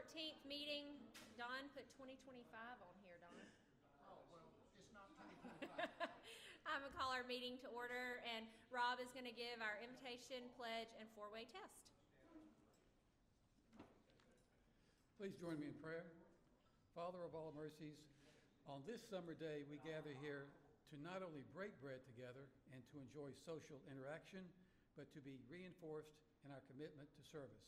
14th meeting. Don put 2025 on here, Don. Oh, well, it's not 2025. I'm going to call our meeting to order, and Rob is going to give our invitation, pledge, and four-way test. Please join me in prayer. Father of all mercies, on this summer day we gather here to not only break bread together and to enjoy social interaction, but to be reinforced in our commitment to service.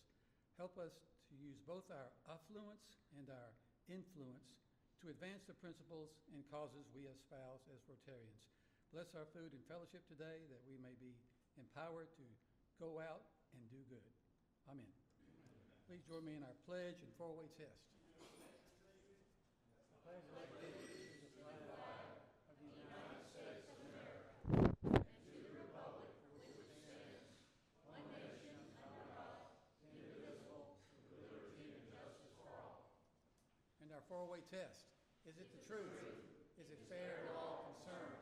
Help us to use both our affluence and our influence to advance the principles and causes we espouse as Rotarians. Bless our food and fellowship today, that we may be empowered to go out and do good. Amen. Please join me in our pledge and four-way test. I pledge allegiance to the flag of the United States of America and to the republic for which it stands, one nation under God, indivisible, with liberty and justice for all. And our four-way test. Is it the truth? Is it fair to all concerned?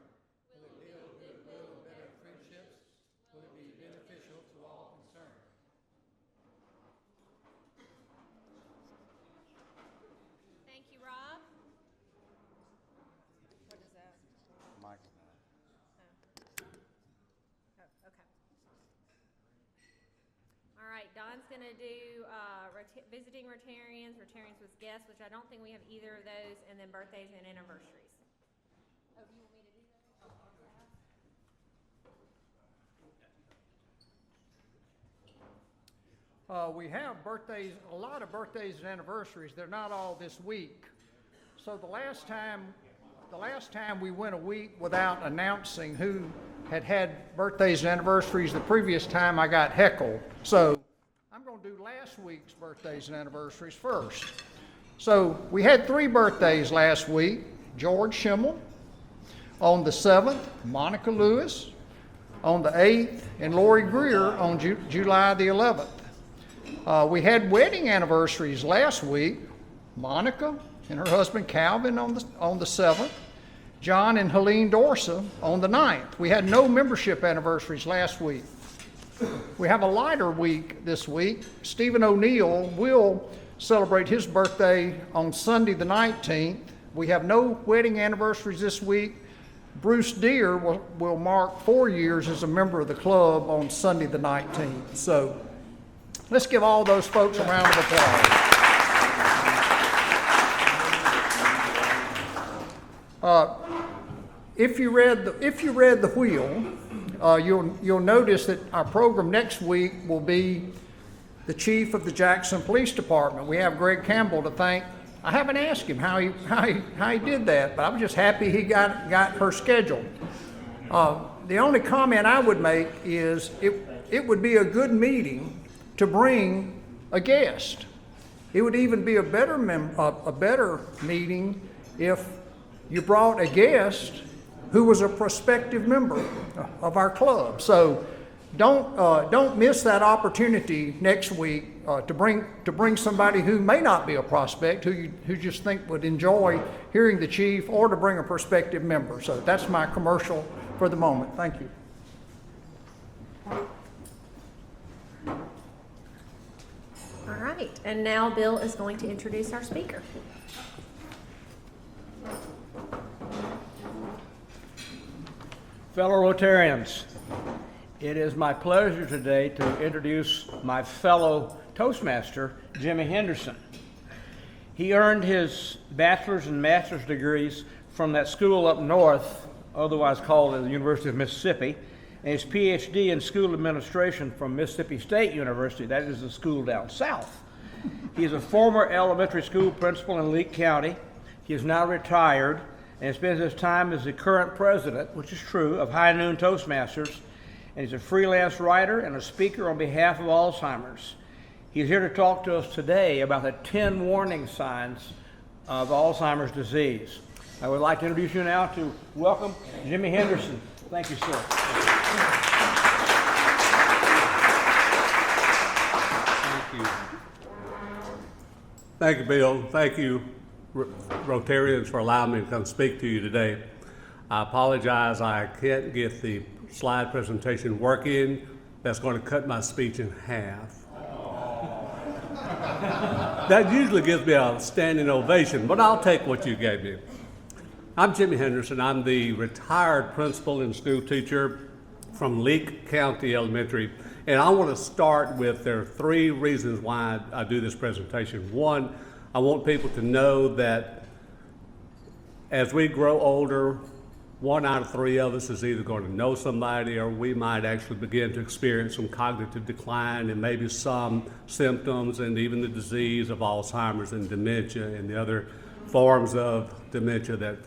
Will it build goodwill and better friendships? Will it be beneficial to all concerned? Thank you, Rob. What is that? Michael. Oh, okay. All right, Don's going to do visiting Rotarians, Rotarians with guests, which I don't think we have either of those, and then birthdays and anniversaries. Oh, do you want me to do that? We have birthdays, a lot of birthdays and anniversaries. They're not all this week. So the last time we went a week without announcing who had birthdays and anniversaries, the previous time I got heckled. So I'm going to do last week's birthdays and anniversaries first. So we had 3 birthdays last week. George Schimmel. On the 7th, Monica Lewis. On the 8th, and Lori Greer on July the 11th. We had wedding anniversaries last week. Monica and her husband Calvin on the 7th. John and Helene Dorsa on the 9th. We had no membership anniversaries last week. We have a lighter week this week. Stephen O'Neill will celebrate his birthday on Sunday the 19th. We have no wedding anniversaries this week. Bruce Deere will mark 4 years as a member of the club on Sunday the 19th. So let's give all those folks a round of applause. If you read the wheel, you'll notice that our program next week will be the chief of the Jackson Police Department. We have Greg Campbell to thank. I haven't asked him how he did that, but I'm just happy he got her scheduled. The only comment I would make is it would be a good meeting to bring a guest. It would even be a better meeting if you brought a guest who was a prospective member of our club. So don't miss that opportunity next week to bring somebody who may not be a prospect, who you just think would enjoy hearing the chief, or to bring a prospective member. So that's my commercial for the moment. Thank you. All right, and now Bill is going to introduce our speaker. Fellow Rotarians, it is my pleasure today to introduce my fellow Toastmaster, Jimmy Henderson. He earned his bachelor's and master's degrees from that school up north, otherwise called the University of Mississippi, and his PhD in school administration from Mississippi State University, that is the school down south. He is a former elementary school principal in Leake County. He is now retired and spends his time as the current president, which is true, of High Noon Toastmasters, and he's a freelance writer and a speaker on behalf of Alzheimer's. He's here to talk to us today about the 10 warning signs of Alzheimer's disease. I would like to introduce you now to welcome Jimmy Henderson. Thank you, sir. Thank you. Thank you, Bill. Thank you, Rotarians, for allowing me to come speak to you today. I apologize, I can't get the slide presentation working. That's going to cut my speech in half. That usually gives me a standing ovation, but I'll take what you gave me. I'm Jimmy Henderson. I'm the retired principal and school teacher from Leake County Elementary. And I want to start with, there are 3 reasons why I do this presentation. One, I want people to know that as we grow older, 1 out of 3 of us is either going to know somebody, or we might actually begin to experience some cognitive decline and maybe some symptoms and even the disease of Alzheimer's and dementia and the other forms of dementia that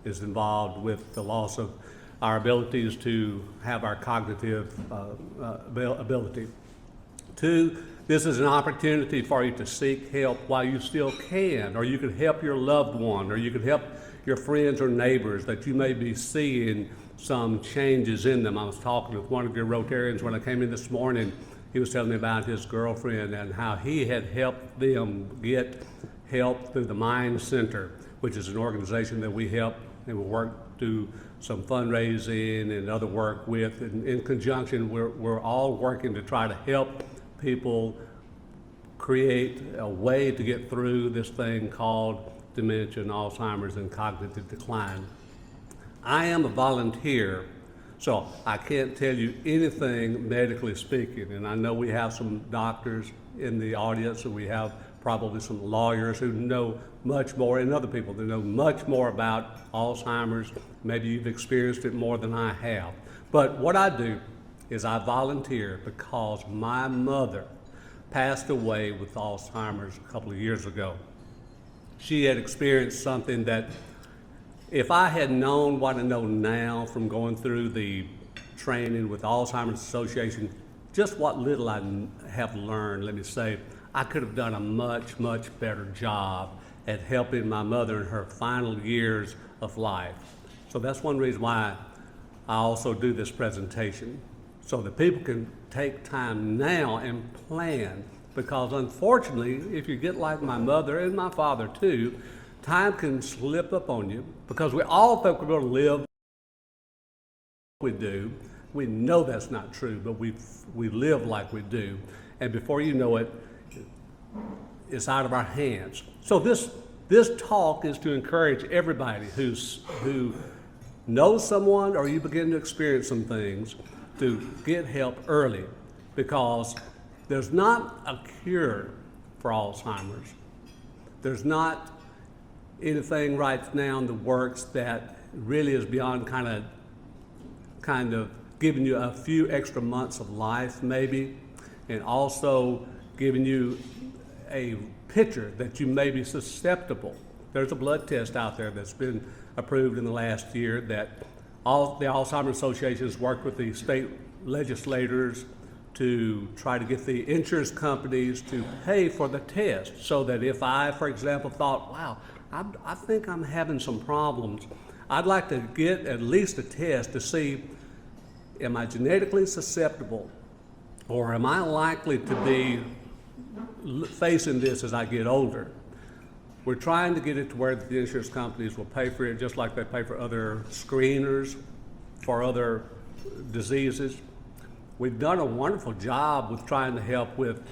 is involved with the loss of our abilities to have our cognitive ability. 2, this is an opportunity for you to seek help while you still can, or you can help your loved one, or you can help your friends or neighbors that you may be seeing some changes in them. I was talking with one of your Rotarians when I came in this morning. He was telling me about his girlfriend and how he had helped them get help through the Mind Center, which is an organization that we help and we work through some fundraising and other work with. And in conjunction, we're all working to try to help people create a way to get through this thing called dementia and Alzheimer's and cognitive decline. I am a volunteer, so I can't tell you anything medically speaking. And I know we have some doctors in the audience, and we have probably some lawyers who know much more, and other people that know much more about Alzheimer's. Maybe you've experienced it more than I have. But what I do is I volunteer because my mother passed away with Alzheimer's a couple of years ago. She had experienced something that, if I had known what I know now from going through the training with the Alzheimer's Association, just what little I have learned, let me say, I could have done a much, much better job at helping my mother in her final years of life. So that's one reason why I also do this presentation, so that people can take time now and plan. Because unfortunately, if you get like my mother and my father too, time can slip up on you, because we all think we're going to live. We do. We know that's not true, but we live like we do. And before you know it, it's out of our hands. So this talk is to encourage everybody who knows someone, or you begin to experience some things, to get help early, because there's not a cure for Alzheimer's. There's not anything right now in the works that really is beyond kind of giving you a few extra months of life maybe, and also giving you a picture that you may be susceptible. There's a blood test out there that's been approved in the last year that the Alzheimer's Association has worked with the state legislators to try to get the insurance companies to pay for the test, so that if I, for example, thought, wow, I think I'm having some problems, I'd like to get at least a test to see, am I genetically susceptible, or am I likely to be facing this as I get older? We're trying to get it to where the insurance companies will pay for it just like they pay for other screeners for other diseases. We've done a wonderful job with trying to help with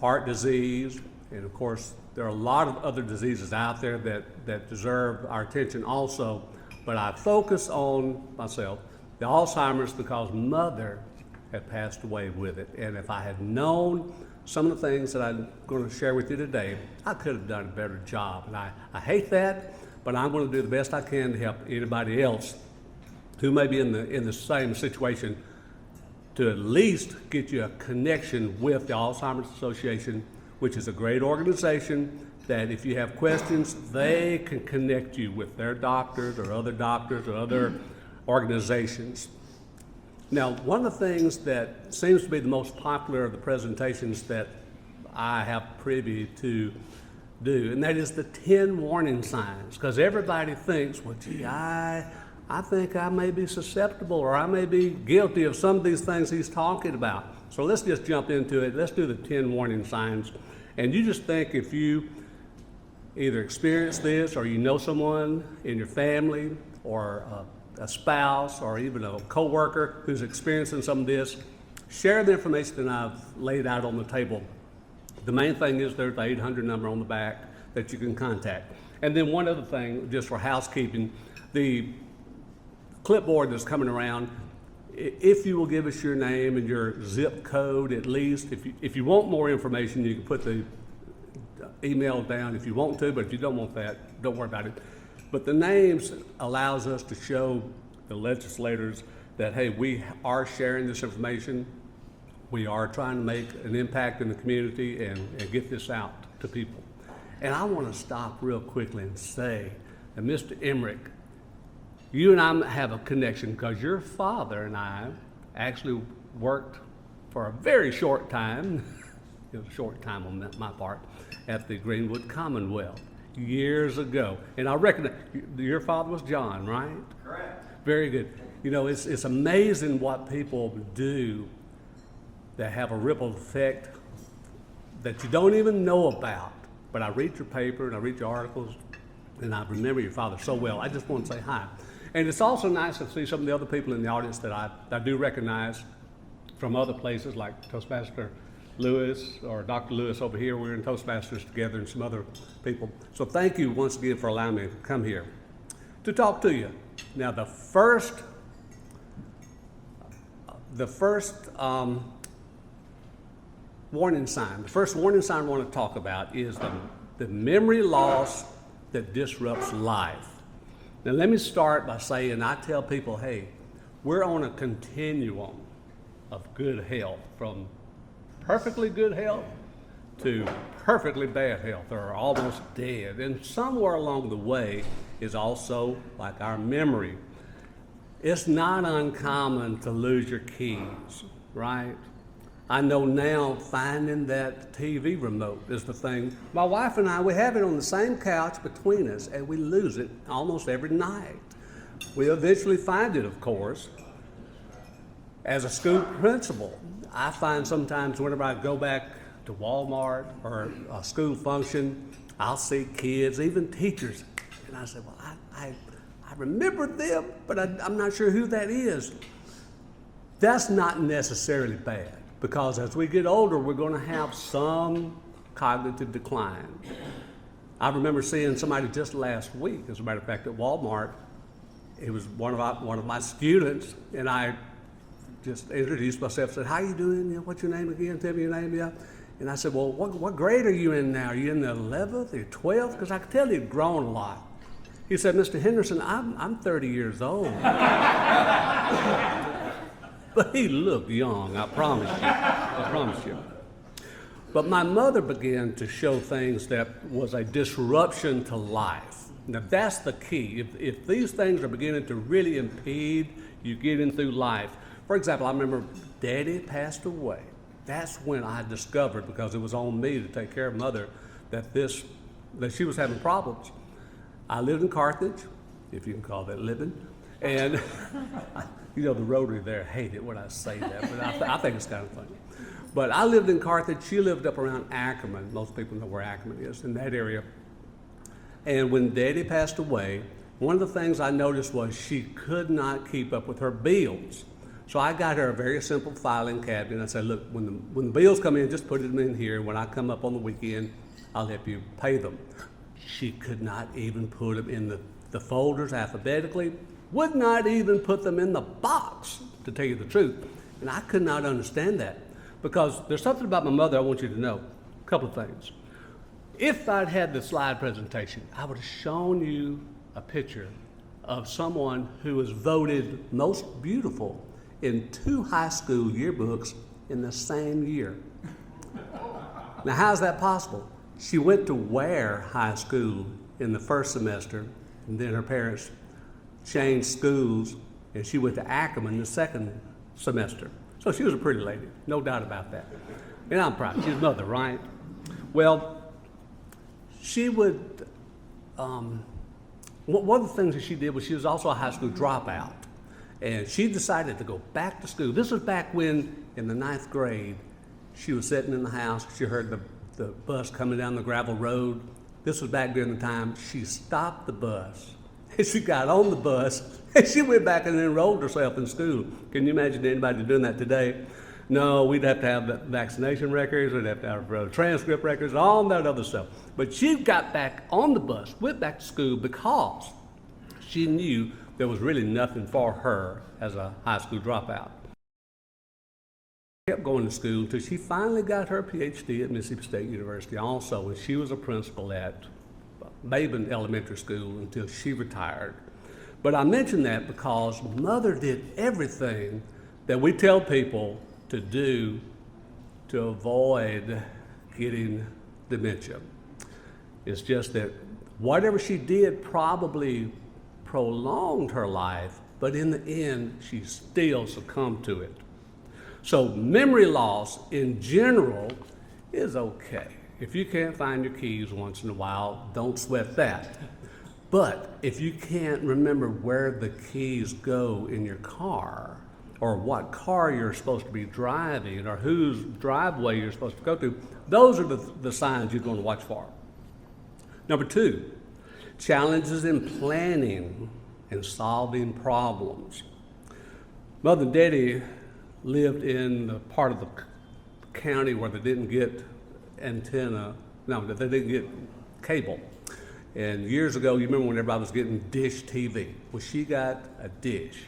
heart disease, and of course there are a lot of other diseases out there that deserve our attention also, but I focus on myself, the Alzheimer's, because Mother had passed away with it. And if I had known some of the things that I'm going to share with you today, I could have done a better job. And I hate that, but I'm going to do the best I can to help anybody else who may be in the same situation, to at least get you a connection with the Alzheimer's Association, which is a great organization that if you have questions, they can connect you with their doctors or other organizations. Now, one of the things that seems to be the most popular of the presentations that I have privy to do, and that is the 10 warning signs, because everybody thinks, well, gee, I think I may be susceptible, or I may be guilty of some of these things he's talking about. So let's just jump into it. Let's do the 10 warning signs. And you just think, if you either experience this, or you know someone in your family, or a spouse, or even a coworker who's experiencing some of this, share the information that I've laid out on the table The main thing is there's the 800 number on the back that you can contact. And then one other thing, just for housekeeping, the clipboard that's coming around, if you will give us your name and your zip code at least, if you want more information, you can put the email down if you want to, but if you don't want that, don't worry about it. But the names allows us to show the legislators that, hey, we are sharing this information. We are trying to make an impact in the community and get this out to people. And I want to stop real quickly and say that Mr. Emmerich, you and I have a connection because your father and I actually worked for a very short time, it was a short time on my part, at the Greenwood Commonwealth years ago. And I reckon your father was John, right? Correct. Very good. You know, it's amazing what people do that have a ripple effect that you don't even know about. But I read your paper and I read your articles and I remember your father so well. I just want to say hi. And it's also nice to see some of the other people in the audience that I do recognize from other places, like Toastmaster Lewis or Dr. Lewis over here. We're in Toastmasters together and some other people. So thank you once again for allowing me to come here to talk to you. Now the first warning sign, the first warning sign I want to talk about is the memory loss that disrupts life. Now let me start by saying, I tell people, hey, we're on a continuum of good health, from perfectly good health to perfectly bad health, or almost dead. And somewhere along the way is also like our memory. It's not uncommon to lose your keys, right? I know now finding that TV remote is the thing. My wife and I, we have it on the same couch between us, and we lose it almost every night. We eventually find it, of course. As a school principal, I find sometimes whenever I go back to Walmart or a school function, I'll see kids, even teachers, and I say, well, I remember them, but I'm not sure who that is. That's not necessarily bad, because as we get older, we're going to have some cognitive decline. I remember seeing somebody just last week, as a matter of fact, at Walmart. It was one of my students, and I just introduced myself, said, how you doing? You know, what's your name again? Tell me your name, yeah. And I said, well, what grade are you in now? Are you in the 11th or 12th? Because I could tell he'd grown a lot. He said, Mr. Henderson, I'm 30 years old. But he looked young, I promise you. I promise you. But my mother began to show things that was a disruption to life. Now that's the key. If these things are beginning to really impede you getting through life. For example, I remember Daddy passed away. That's when I discovered, because it was on me to take care of Mother, that she was having problems. I lived in Carthage, if you can call that living, and you know, the Rotary there hate it when I say that, but I think it's kind of funny. But I lived in Carthage. She lived up around Ackerman. Most people know where Ackerman is, in that area. And when Daddy passed away, one of the things I noticed was she could not keep up with her bills. So I got her a very simple filing cabinet. I said, look, when the bills come in, just put them in here. When I come up on the weekend, I'll help you pay them. She could not even put them in the folders alphabetically, would not even put them in the box, to tell you the truth. And I could not understand that, because there's something about my mother I want you to know. A couple of things. If I'd had the slide presentation, I would have shown you a picture of someone who was voted most beautiful in 2 high school yearbooks in the same year. Now, how's that possible? She went to Ware High School in the first semester, and then her parents changed schools, and she went to Ackerman the second semester. So she was a pretty lady, no doubt about that. And I'm proud. She's Mother, right? Well, she would, one of the things that she did was she was also a high school dropout. And she decided to go back to school. This was back when, in the 9th grade, she was sitting in the house. She heard the bus coming down the gravel road. This was back during the time she stopped the bus. And she got on the bus, and she went back and enrolled herself in school. Can you imagine anybody doing that today? No, we'd have to have the vaccination records, we'd have to have transcript records, all that other stuff. But she got back on the bus, went back to school because she knew there was really nothing for her as a high school dropout. She kept going to school until she finally got her PhD at Mississippi State University also, and she was a principal at Maben Elementary School until she retired. But I mention that because Mother did everything that we tell people to do to avoid getting dementia. It's just that whatever she did probably prolonged her life, but in the end, she still succumbed to it. So memory loss in general is okay. If you can't find your keys once in a while, don't sweat that. But if you can't remember where the keys go in your car, or what car you're supposed to be driving, or whose driveway you're supposed to go to, those are the signs you're going to watch for. Number 2, challenges in planning and solving problems. Mother and Daddy lived in the part of the county where they didn't get they didn't get cable. And years ago, you remember when everybody was getting dish TV. Well, she got a dish.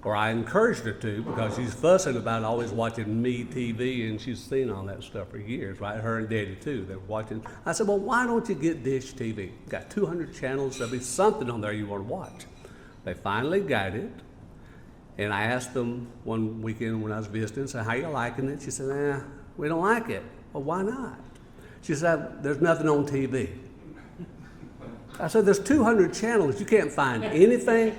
Or I encouraged her to, because she's fussing about always watching me TV, and she's seen all that stuff for years, right? Her and Daddy too, they're watching. I said, well, why don't you get dish TV? You got 200 channels, there'll be something on there you want to watch. They finally got it, and I asked them one weekend when I was visiting, said, how you liking it? She said, we don't like it. Well, why not? She said, there's nothing on TV. I said, there's 200 channels, you can't find anything?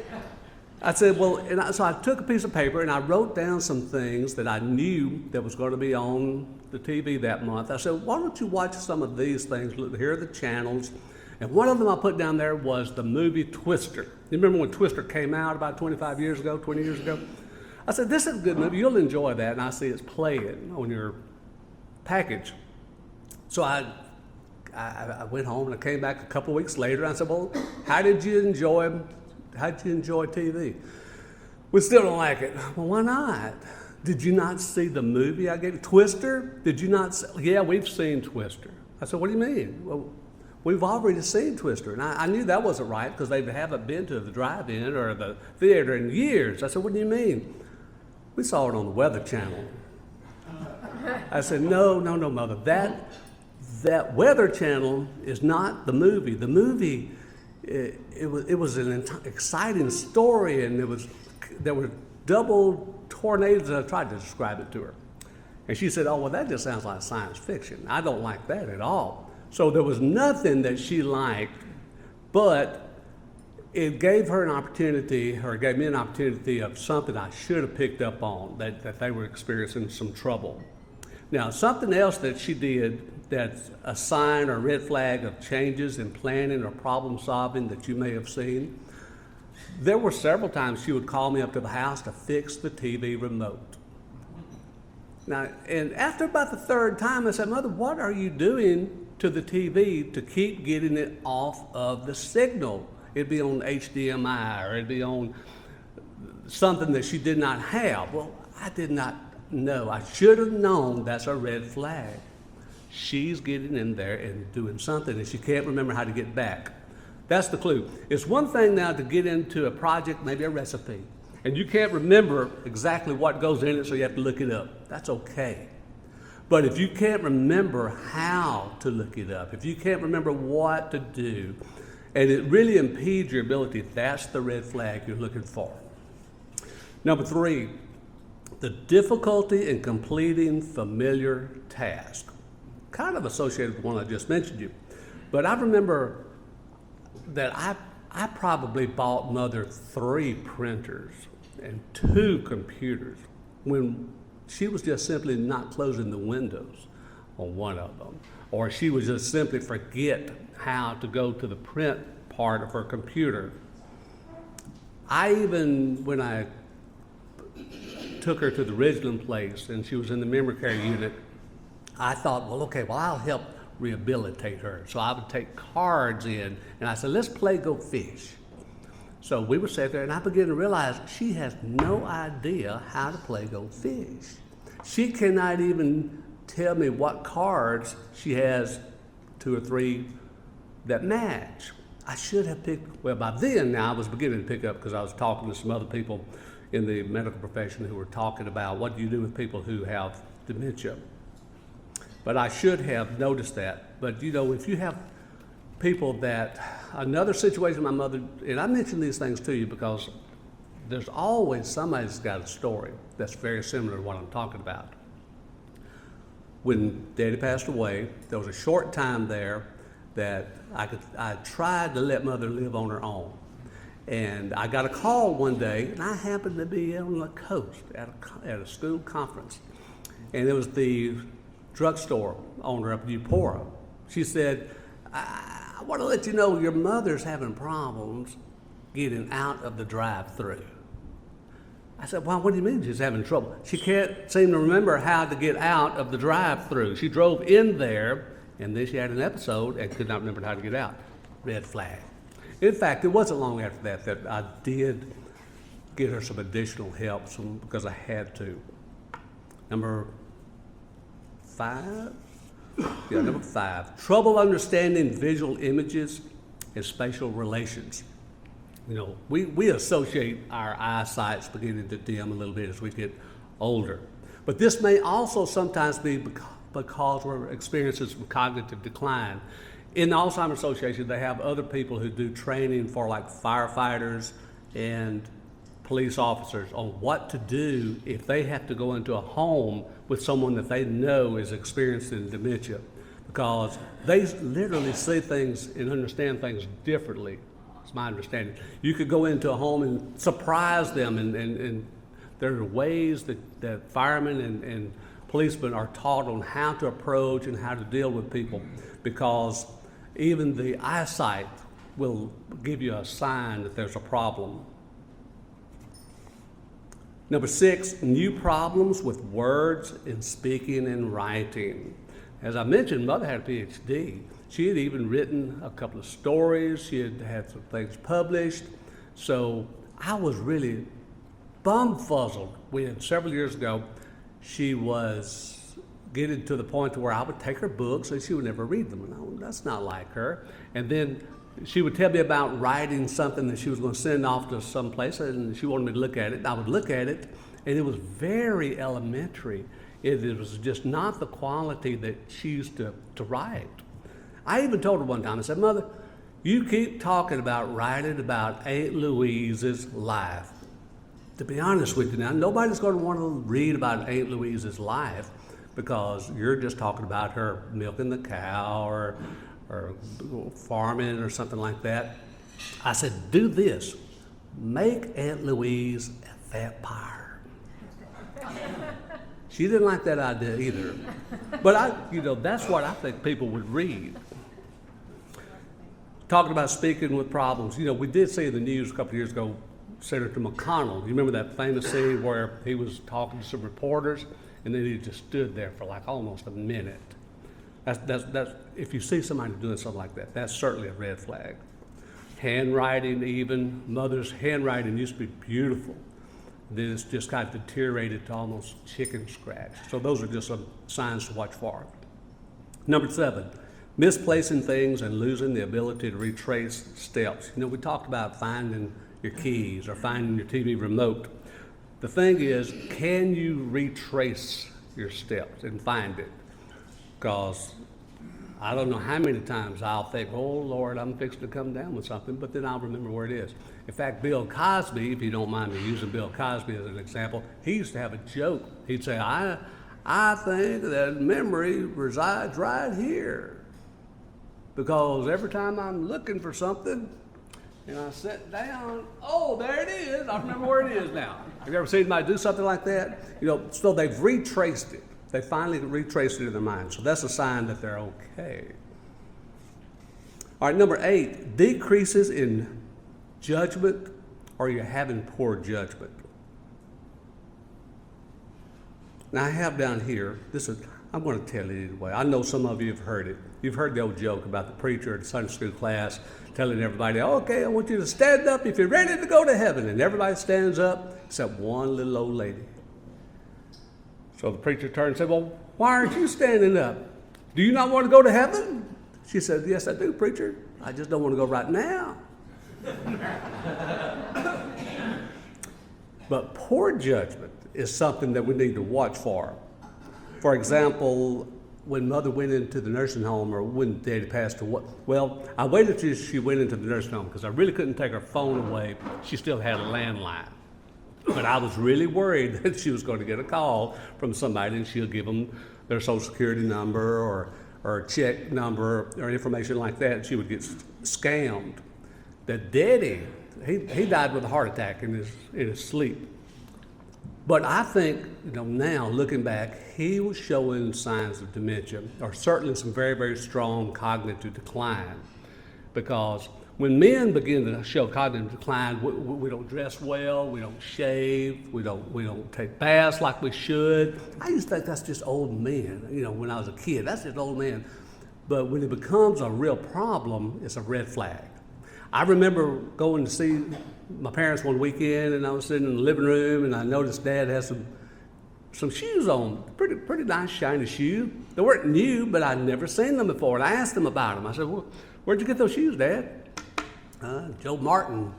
I said, well, so I took a piece of paper and I wrote down some things that I knew that was going to be on the TV that month. I said, why don't you watch some of these things? Look, here are the channels. And one of them I put down there was the movie Twister. You remember when Twister came out about 20 years ago? I said, this is a good movie, you'll enjoy that. And I see it's playing on your package. So I went home and I came back a couple of weeks later and I said, well, how did you enjoy TV? We still don't like it. Well, why not? Did you not see the movie I gave you? Twister? Did you not see? Yeah, we've seen Twister. I said, what do you mean? Well, we've already seen Twister. And I knew that wasn't right because they haven't been to the drive-in or the theater in years. I said, what do you mean? We saw it on the Weather Channel. I said, no, Mother. That Weather Channel is not the movie. The movie, it was an exciting story, and there were double tornadoes. I tried to describe it to her. And she said, oh, well, that just sounds like science fiction. I don't like that at all. So there was nothing that she liked, but it gave her an opportunity, or it gave me an opportunity of something I should have picked up on, that they were experiencing some trouble. Now, something else that she did that's a sign or red flag of changes in planning or problem solving that you may have seen, there were several times she would call me up to the house to fix the TV remote. Now, and after about the third time, I said, Mother, what are you doing to the TV to keep getting it off of the signal? It'd be on HDMI, or it'd be on something that she did not have. Well, I did not know. I should have known that's a red flag. She's getting in there and doing something, and she can't remember how to get back. That's the clue. It's one thing now to get into a project, maybe a recipe, and you can't remember exactly what goes in it, so you have to look it up. That's okay. But if you can't remember how to look it up, if you can't remember what to do, and it really impedes your ability, that's the red flag you're looking for. Number 3, the difficulty in completing familiar tasks. Kind of associated with the one I just mentioned you. But I remember that I probably bought Mother 3 printers and 2 computers when she was just simply not closing the windows on one of them, or she would just simply forget how to go to the print part of her computer. When I took her to the Ridgeland place and she was in the memory care unit, I thought, I'll help rehabilitate her. So I would take cards in, and I said, let's play Go Fish. So we would sit there, and I began to realize she has no idea how to play Go Fish. She cannot even tell me what cards she has, 2 or 3, that match. I should have picked, well, by then now I was beginning to pick up because I was talking to some other people in the medical profession who were talking about what do you do with people who have dementia. But I should have noticed that. But you know, if you have people that, another situation my mother, and I mention these things to you because there's always somebody that's got a story that's very similar to what I'm talking about. When Daddy passed away, there was a short time there that I tried to let Mother live on her own. And I got a call one day, and I happened to be on the coast at a school conference. And it was the drugstore owner up in Eupora. She said, I want to let you know your mother's having problems getting out of the drive-through. I said, well, what do you mean she's having trouble? She can't seem to remember how to get out of the drive-through. She drove in there, and then she had an episode and could not remember how to get out. Red flag. In fact, it wasn't long after that I did get her some additional help because I had to. Number 5? Yeah, number 5. Trouble understanding visual images and spatial relations. You know, we associate our eyesight beginning to dim a little bit as we get older. But this may also sometimes be because we're experiencing some cognitive decline. In the Alzheimer Association, they have other people who do training for like firefighters and police officers on what to do if they have to go into a home with someone that they know is experiencing dementia, because they literally see things and understand things differently. It's my understanding. You could go into a home and surprise them, and there are ways that firemen and policemen are taught on how to approach and how to deal with people, because even the eyesight will give you a sign that there's a problem. Number 6, new problems with words in speaking and writing. As I mentioned, Mother had a PhD. She had even written a couple of stories. She had had some things published. So I was really bumfuzzled when several years ago she was getting to the point to where I would take her books and she would never read them. No, that's not like her. And then she would tell me about writing something that she was going to send off to some place, and she wanted me to look at it. And I would look at it, and it was very elementary. It was just not the quality that she used to write. I even told her one time, I said, Mother, you keep talking about writing about Aunt Louise's life. To be honest with you now, nobody's going to want to read about Aunt Louise's life because you're just talking about her milking the cow or farming or something like that. I said, do this. Make Aunt Louise a vampire. She didn't like that idea either. But that's what I think people would read. Talking about speaking with problems. We did see in the news a couple of years ago, Senator McConnell. You remember that famous scene where he was talking to some reporters and then he just stood there for like almost a minute. That's if you see somebody doing something like that, that's certainly a red flag. Handwriting, even Mother's handwriting used to be beautiful. Then it's just kind of deteriorated to almost chicken scratch. So those are just some signs to watch for. Number 7, misplacing things and losing the ability to retrace steps. We talked about finding your keys or finding your TV remote. The thing is, can you retrace your steps and find it? Because I don't know how many times I'll think, oh Lord, I'm fixing to come down with something, but then I'll remember where it is. In fact, Bill Cosby, if you don't mind me using Bill Cosby as an example, he used to have a joke. He'd say, I think that memory resides right here. Because every time I'm looking for something and I sit down, oh, there it is. I remember where it is now. Have you ever seen anybody do something like that? So they've retraced it. They finally retraced it in their mind. So that's a sign that they're okay. All right, number 8, decreases in judgment, or you're having poor judgment. Now I have down here, I'm going to tell it anyway. I know some of you have heard it. You've heard the old joke about the preacher at Sunday school class telling everybody, okay, I want you to stand up if you're ready to go to heaven. And everybody stands up except one little old lady. So the preacher turned and said, well, why aren't you standing up? Do you not want to go to heaven? She said, yes, I do, preacher. I just don't want to go right now. But poor judgment is something that we need to watch for. For example, when Mother went into the nursing home, or when Daddy passed away, well, I waited till she went into the nursing home because I really couldn't take her phone away. She still had a landline. But I was really worried that she was going to get a call from somebody and she'll give them their social security number or a check number or information like that, and she would get scammed. That Daddy, he died with a heart attack in his sleep. But I think, now looking back, he was showing signs of dementia, or certainly some very, very strong cognitive decline. Because when men begin to show cognitive decline, we don't dress well, we don't shave, we don't take baths like we should. I used to think that's just old men. When I was a kid, that's just old men. But when it becomes a real problem, it's a red flag. I remember going to see my parents one weekend, and I was sitting in the living room, and I noticed Dad had some shoes on, pretty nice shiny shoes. They weren't new, but I'd never seen them before, and I asked him about them. I said, well, where'd you get those shoes, Dad? Joe Martin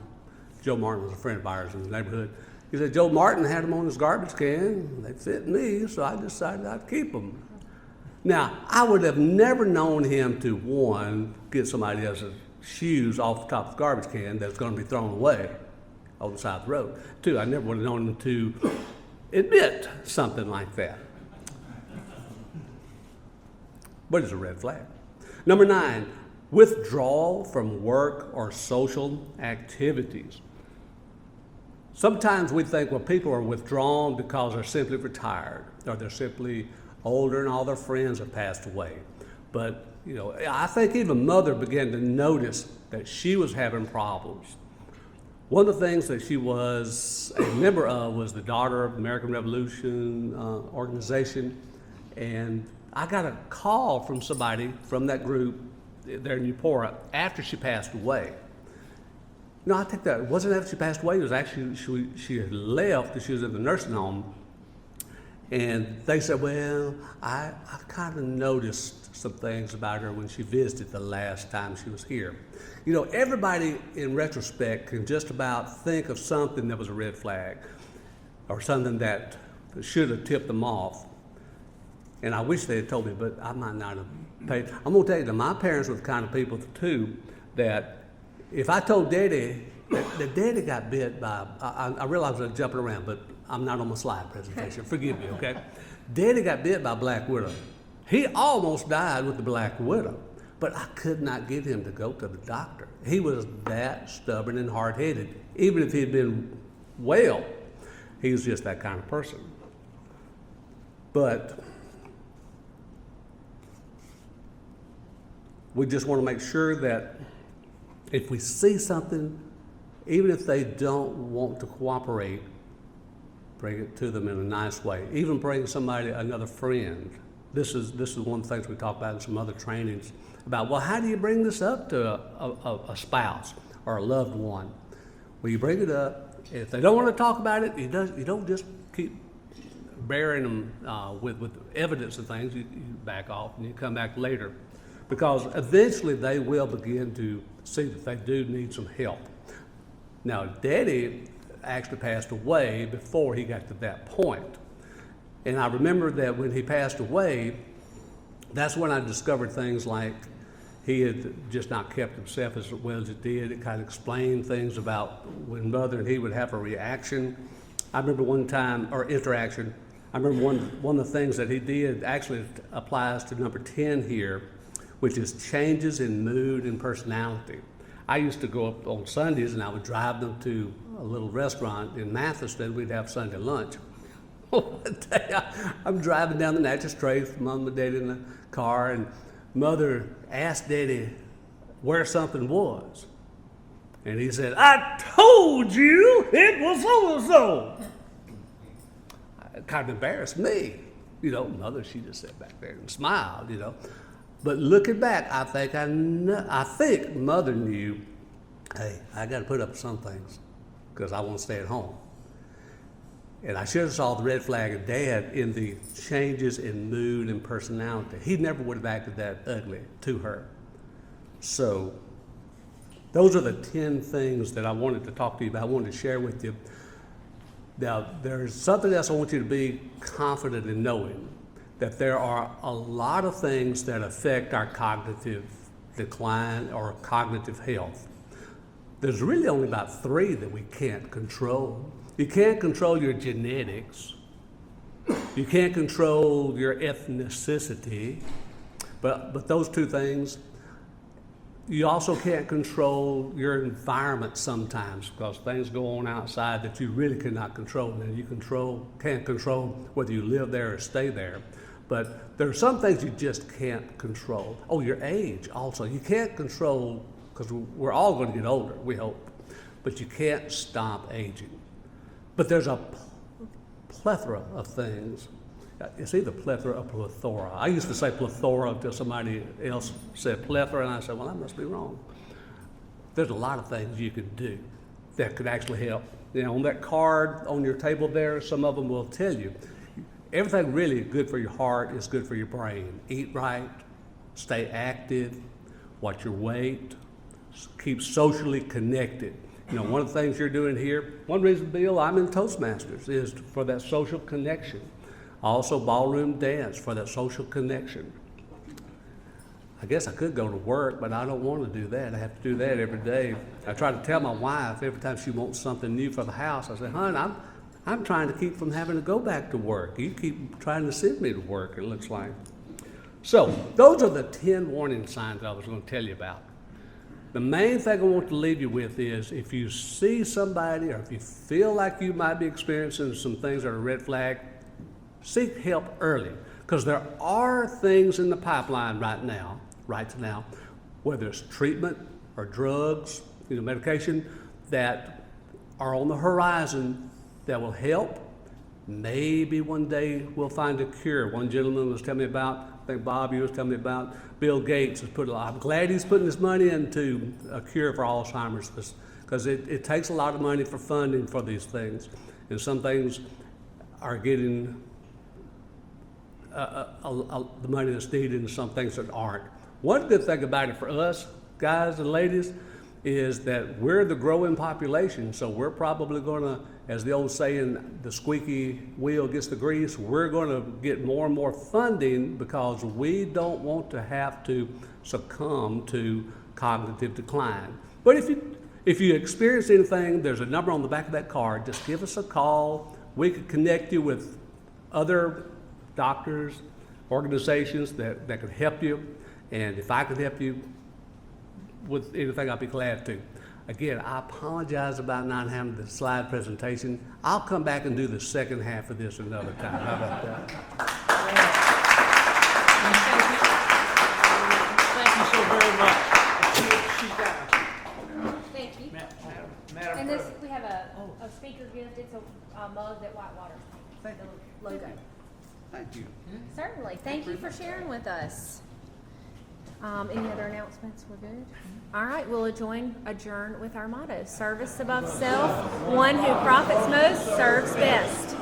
was a friend of ours in the neighborhood. He said, Joe Martin had them on his garbage can. They fit me, so I decided I'd keep them. Now, I would have never known him to, one, get somebody else's shoes off the top of the garbage can that's going to be thrown away on the side of the road. Two, I never would have known him to admit something like that. But it's a red flag. Number 9, withdrawal from work or social activities. Sometimes we think, well, people are withdrawn because they're simply retired, or they're simply older and all their friends have passed away. But I think even Mother began to notice that she was having problems. One of the things that she was a member of was the Daughter of the American Revolution organization. And I got a call from somebody from that group there in Eupora after she passed away. No, I think that it wasn't after she passed away. It was actually she had left because she was in the nursing home. And they said, well, I kind of noticed some things about her when she visited the last time she was here. Everybody in retrospect can just about think of something that was a red flag or something that should have tipped them off. And I wish they had told me, but I might not have paid. I'm going to tell you that my parents were the kind of people, too, that if I told Daddy that Daddy got bit by, I realize I'm jumping around, but I'm not on my slide presentation. Forgive me, okay? Daddy got bit by a black widow. He almost died with the black widow, but I could not get him to go to the doctor. He was that stubborn and hard-headed. Even if he had been well, he was just that kind of person. But we just want to make sure that if we see something, even if they don't want to cooperate, bring it to them in a nice way. Even bring somebody, another friend. This is one of the things we talk about in some other trainings about, well, how do you bring this up to a spouse or a loved one? Well, you bring it up. If they don't want to talk about it, you don't just keep burying them with evidence and things. You back off and you come back later. Because eventually they will begin to see that they do need some help. Now, Daddy actually passed away before he got to that point. And I remember that when he passed away, that's when I discovered things like he had just not kept himself as well as he did. It kind of explained things about when Mother and he would have a reaction. I remember one time, or interaction, I remember one of the things that he did actually applies to number 10 here, which is changes in mood and personality. I used to go up on Sundays and I would drive them to a little restaurant in Matheson. We'd have Sunday lunch. One day I'm driving down the natural straight with Mom and Daddy in the car, and Mother asked Daddy where something was. And he said, I told you it was so-and-so. It kind of embarrassed me. Mother, she just sat back there and smiled, But looking back, I think Mother knew, hey, I got to put up with some things because I want to stay at home. And I should have saw the red flag in Dad in the changes in mood and personality. He never would have acted that ugly to her. So those are the 10 things that I wanted to talk to you about, I wanted to share with you. Now, there's something else I want you to be confident in knowing, that there are a lot of things that affect our cognitive decline or cognitive health. There's really only about 3 that we can't control. You can't control your genetics. You can't control your ethnicity, but those 2 things. You also can't control your environment sometimes, because things go on outside that you really cannot control. And you can't control whether you live there or stay there. But there are some things you just can't control. Oh, your age also. You can't control, because we're all going to get older, we hope. But you can't stop aging. But there's a plethora of things. It's either plethora or plethora. I used to say plethora until somebody else said plethora, and I said, well, that must be wrong. There's a lot of things you can do that could actually help. You know, on that card on your table there, some of them will tell you, everything really good for your heart is good for your brain. Eat right, stay active, watch your weight, keep socially connected. You know, one of the things you're doing here, one reason, Bill, I'm in Toastmasters, is for that social connection. Also ballroom dance for that social connection. I guess I could go to work, but I don't want to do that. I have to do that every day. I try to tell my wife every time she wants something new for the house, I say, hon, I'm trying to keep from having to go back to work. You keep trying to send me to work, it looks like. So those are the 10 warning signs I was going to tell you about. The main thing I want to leave you with is, if you see somebody or if you feel like you might be experiencing some things that are a red flag, seek help early, because there are things in the pipeline right now, whether it's treatment or drugs, medication, that are on the horizon that will help. Maybe one day we'll find a cure. One gentleman was telling me about, I think Bob, you was telling me about, Bill Gates has put a lot. I'm glad he's putting his money into a cure for Alzheimer's, because it takes a lot of money for funding for these things, and some things are getting the money that's needed, and some things that aren't. One good thing about it for us, guys and ladies, is that we're the growing population, so we're probably going to, as the old saying, the squeaky wheel gets the grease, we're going to get more and more funding, because we don't want to have to succumb to cognitive decline. But if you experience anything, there's a number on the back of that card. Just give us a call. We could connect you with other doctors, organizations that could help you. And if I could help you with anything, I'll be glad to. Again, I apologize about not having the slide presentation. I'll come back and do the second half of this another time. How about that? Thank you so very much. She's got Thank you. Madam And this, President. we have a speaker gift. It's a mug that Whitewater's made, the logo. Thank you. Certainly. Thank you for sharing with us. Any other announcements? We're good? All right, we'll adjourn with our motto: service above self. One who profits most serves best.